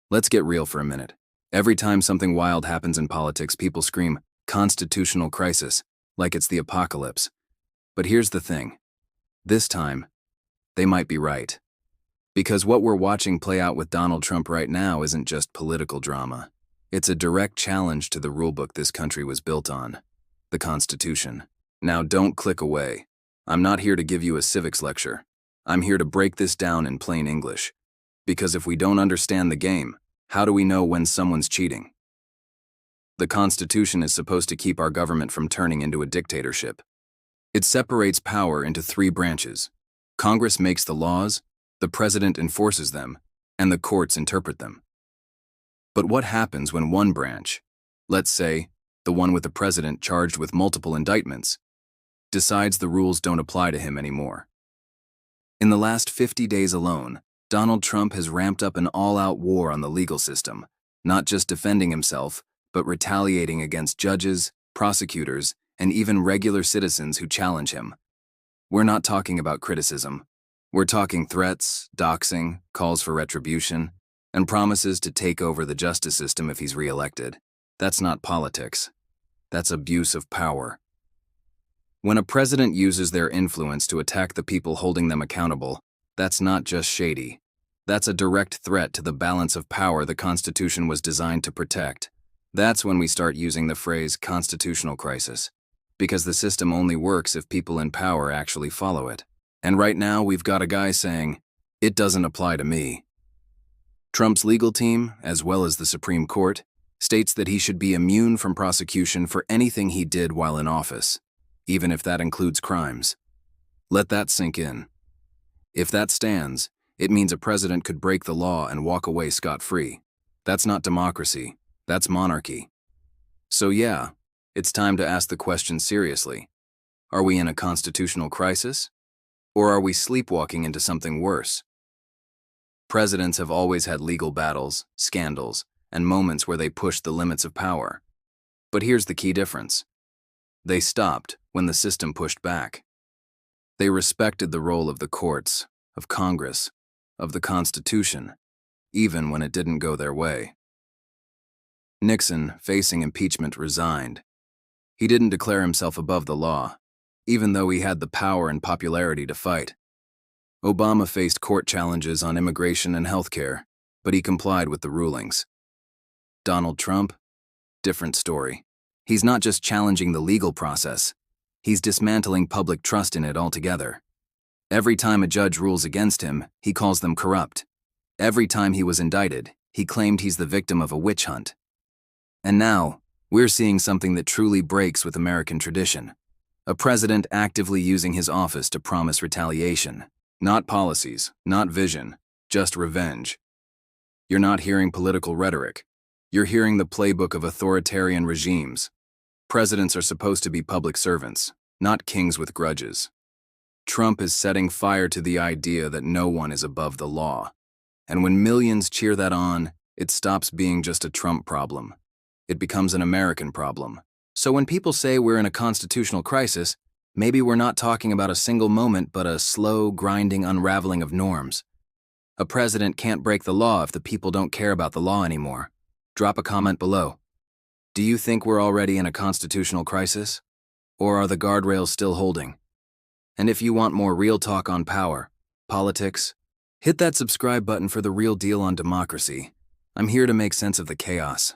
Let's get real for a minute. Every time something wild happens in politics, people scream, constitutional crisis, like it's the apocalypse. But here's the thing. This time, they might be right. Because what we're watching play out with Donald Trump right now isn't just political drama. It's a direct challenge to the rulebook this country was built on, the Constitution. Now don't click away. I'm not here to give you a civics lecture. I'm here to break this down in plain English. Because if we don't understand the game, how do we know when someone's cheating? The Constitution is supposed to keep our government from turning into a dictatorship. It separates power into three branches. Congress makes the laws, the president enforces them, and the courts interpret them. But what happens when one branch, let's say, the one with the president charged with multiple indictments, decides the rules don't apply to him anymore? In the last 50 days alone, Donald Trump has ramped up an all-out war on the legal system, not just defending himself, but retaliating against judges, prosecutors, and even regular citizens who challenge him. We're not talking about criticism. We're talking threats, doxing, calls for retribution, and promises to take over the justice system if he's reelected. That's not politics. That's abuse of power. When a president uses their influence to attack the people holding them accountable, that's not just shady. That's a direct threat to the balance of power the Constitution was designed to protect. That's when we start using the phrase constitutional crisis, because the system only works if people in power actually follow it. And right now we've got a guy saying, it doesn't apply to me. Trump's legal team, as well as the Supreme Court, states that he should be immune from prosecution for anything he did while in office, even if that includes crimes. Let that sink in. If that stands, it means a president could break the law and walk away scot-free. That's not democracy. That's monarchy. So yeah, it's time to ask the question seriously. Are we in a constitutional crisis? Or are we sleepwalking into something worse? Presidents have always had legal battles, scandals, and moments where they pushed the limits of power. But here's the key difference. They stopped when the system pushed back. They respected the role of the courts, of Congress, of the Constitution, even when it didn't go their way. Nixon, facing impeachment, resigned. He didn't declare himself above the law, even though he had the power and popularity to fight. Obama faced court challenges on immigration and healthcare, but he complied with the rulings. Donald Trump? Different story. He's not just challenging the legal process, he's dismantling public trust in it altogether. Every time a judge rules against him, he calls them corrupt. Every time he was indicted, he claimed he's the victim of a witch hunt. And now, we're seeing something that truly breaks with American tradition. A president actively using his office to promise retaliation. Not policies, not vision, just revenge. You're not hearing political rhetoric. You're hearing the playbook of authoritarian regimes. Presidents are supposed to be public servants, not kings with grudges. Trump is setting fire to the idea that no one is above the law. And when millions cheer that on, it stops being just a Trump problem. It becomes an American problem. So when people say we're in a constitutional crisis, maybe we're not talking about a single moment but a slow, grinding unraveling of norms. A president can't break the law if the people don't care about the law anymore. Drop a comment below. Do you think we're already in a constitutional crisis? Or are the guardrails still holding? And if you want more real talk on power, politics, hit that subscribe button for the real deal on democracy. I'm here to make sense of the chaos.